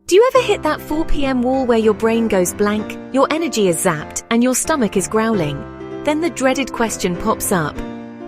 Do you ever hit that 4 p.m. wall where your brain goes blank, your energy is zapped, and your stomach is growling? Then the dreaded question pops up.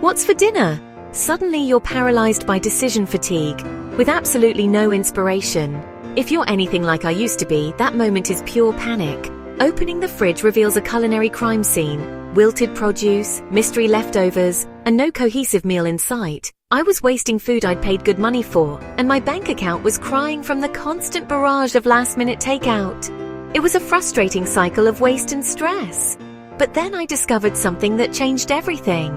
What's for dinner? Suddenly you're paralyzed by decision fatigue, with absolutely no inspiration. If you're anything like I used to be, that moment is pure panic. Opening the fridge reveals a culinary crime scene. Wilted produce, mystery leftovers, and no cohesive meal in sight. I was wasting food I'd paid good money for, and my bank account was crying from the constant barrage of last-minute takeout. It was a frustrating cycle of waste and stress. But then I discovered something that changed everything.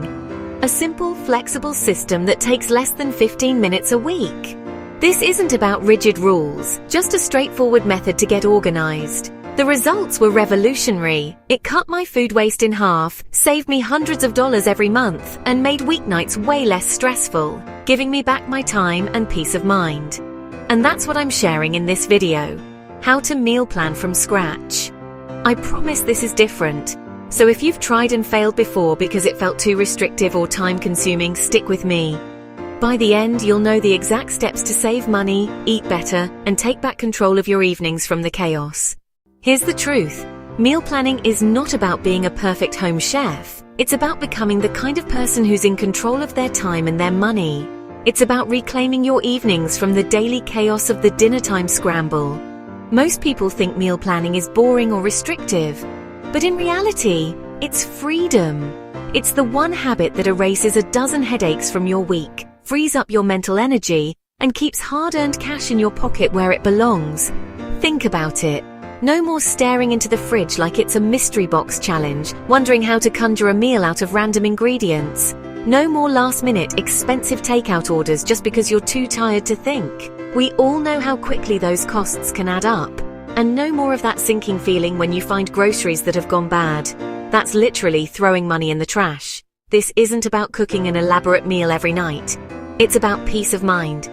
A simple, flexible system that takes less than 15 minutes a week. This isn't about rigid rules, just a straightforward method to get organized. The results were revolutionary. It cut my food waste in half, saved me hundreds of dollars every month, and made weeknights way less stressful, giving me back my time and peace of mind. And that's what I'm sharing in this video. How to meal plan from scratch. I promise this is different. So if you've tried and failed before because it felt too restrictive or time-consuming, stick with me. By the end, you'll know the exact steps to save money, eat better, and take back control of your evenings from the chaos. Here's the truth. Meal planning is not about being a perfect home chef. It's about becoming the kind of person who's in control of their time and their money. It's about reclaiming your evenings from the daily chaos of the dinner-time scramble. Most people think meal planning is boring or restrictive, but in reality, it's freedom. It's the one habit that erases a dozen headaches from your week, frees up your mental energy, and keeps hard-earned cash in your pocket where it belongs. Think about it. No more staring into the fridge like it's a mystery box challenge, wondering how to conjure a meal out of random ingredients. No more last-minute, expensive takeout orders just because you're too tired to think. We all know how quickly those costs can add up. And no more of that sinking feeling when you find groceries that have gone bad. That's literally throwing money in the trash. This isn't about cooking an elaborate meal every night. It's about peace of mind.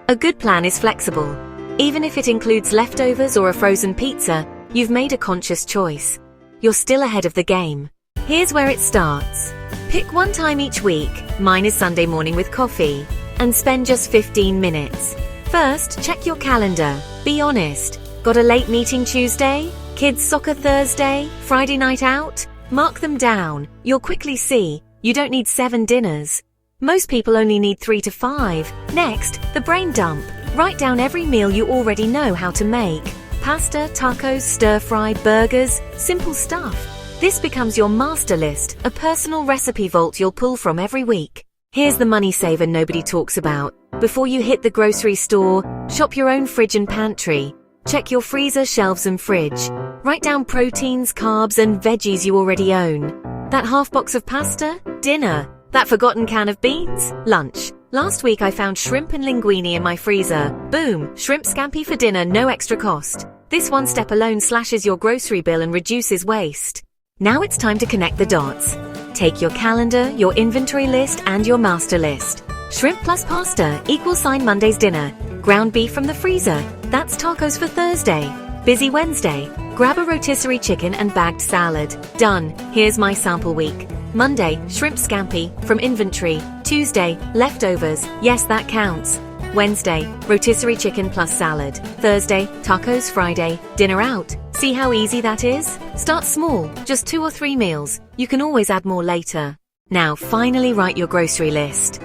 A good plan is flexible. Even if it includes leftovers or a frozen pizza, you've made a conscious choice. You're still ahead of the game. Here's where it starts. Pick one time each week, mine is Sunday morning with coffee, and spend just 15 minutes. First, check your calendar. Be honest. Got a late meeting Tuesday? Kids soccer Thursday? Friday night out? Mark them down. You'll quickly see, you don't need 7 dinners. Most people only need 3 to 5. Next, the brain dump. Write down every meal you already know how to make. Pasta, tacos, stir-fry, burgers, simple stuff. This becomes your master list, a personal recipe vault you'll pull from every week. Here's the money saver nobody talks about. Before you hit the grocery store, shop your own fridge and pantry. Check your freezer, shelves and fridge. Write down proteins, carbs and veggies you already own. That half box of pasta? Dinner. That forgotten can of beans? Lunch. Last week I found shrimp and linguine in my freezer. Boom! Shrimp scampi for dinner, no extra cost. This one step alone slashes your grocery bill and reduces waste. Now it's time to connect the dots. Take your calendar, your inventory list and your master list. Shrimp plus pasta = Monday's dinner. Ground beef from the freezer. That's tacos for Thursday. Busy Wednesday. Grab a rotisserie chicken and bagged salad. Done. Here's my sample week. Monday, shrimp scampi from inventory. Tuesday, leftovers. Yes, that counts. Wednesday, rotisserie chicken plus salad. Thursday, tacos. Friday, dinner out. See how easy that is? Start small, just 2 or 3 meals. You can always add more later. Now, finally write your grocery list.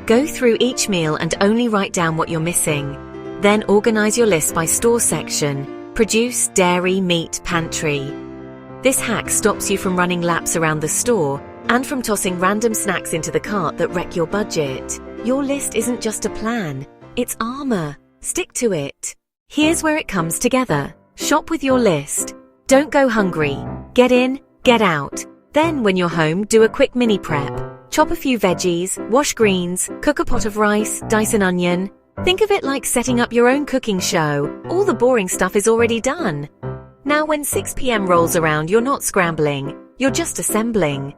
Go through each meal and only write down what you're missing. Then organize your list by store section. Produce, dairy, meat, pantry. This hack stops you from running laps around the store and from tossing random snacks into the cart that wreck your budget. Your list isn't just a plan, it's armor. Stick to it. Here's where it comes together. Shop with your list. Don't go hungry. Get in, get out. Then when you're home, do a quick mini prep. Chop a few veggies, wash greens, cook a pot of rice, dice an onion. Think of it like setting up your own cooking show. All the boring stuff is already done. Now when 6 p.m. rolls around, you're not scrambling. You're just assembling.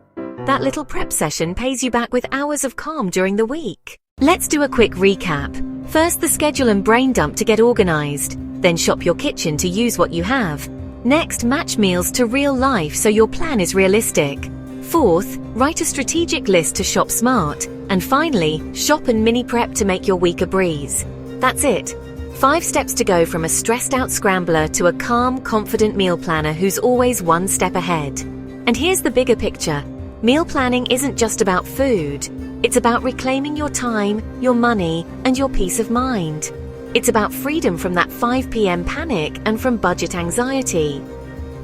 That little prep session pays you back with hours of calm during the week. Let's do a quick recap. First, the schedule and brain dump to get organized. Then shop your kitchen to use what you have. Next, match meals to real life so your plan is realistic. Fourth, write a strategic list to shop smart. And finally, shop and mini prep to make your week a breeze. That's it. 5 steps to go from a stressed-out scrambler to a calm, confident meal planner who's always one step ahead. And here's the bigger picture. Meal planning isn't just about food. It's about reclaiming your time, your money, and your peace of mind. It's about freedom from that 5 p.m. panic and from budget anxiety.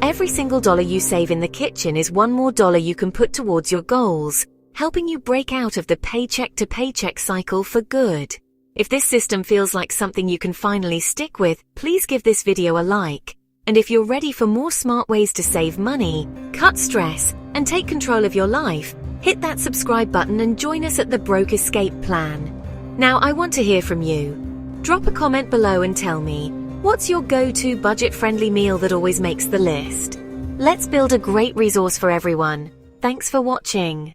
Every single dollar you save in the kitchen is one more dollar you can put towards your goals, helping you break out of the paycheck-to-paycheck cycle for good. If this system feels like something you can finally stick with, please give this video a like. And if you're ready for more smart ways to save money, cut stress, and take control of your life, hit that subscribe button and join us at the Broke Escape Plan. Now, I want to hear from you. Drop a comment below and tell me, what's your go-to budget-friendly meal that always makes the list? Let's build a great resource for everyone. Thanks for watching.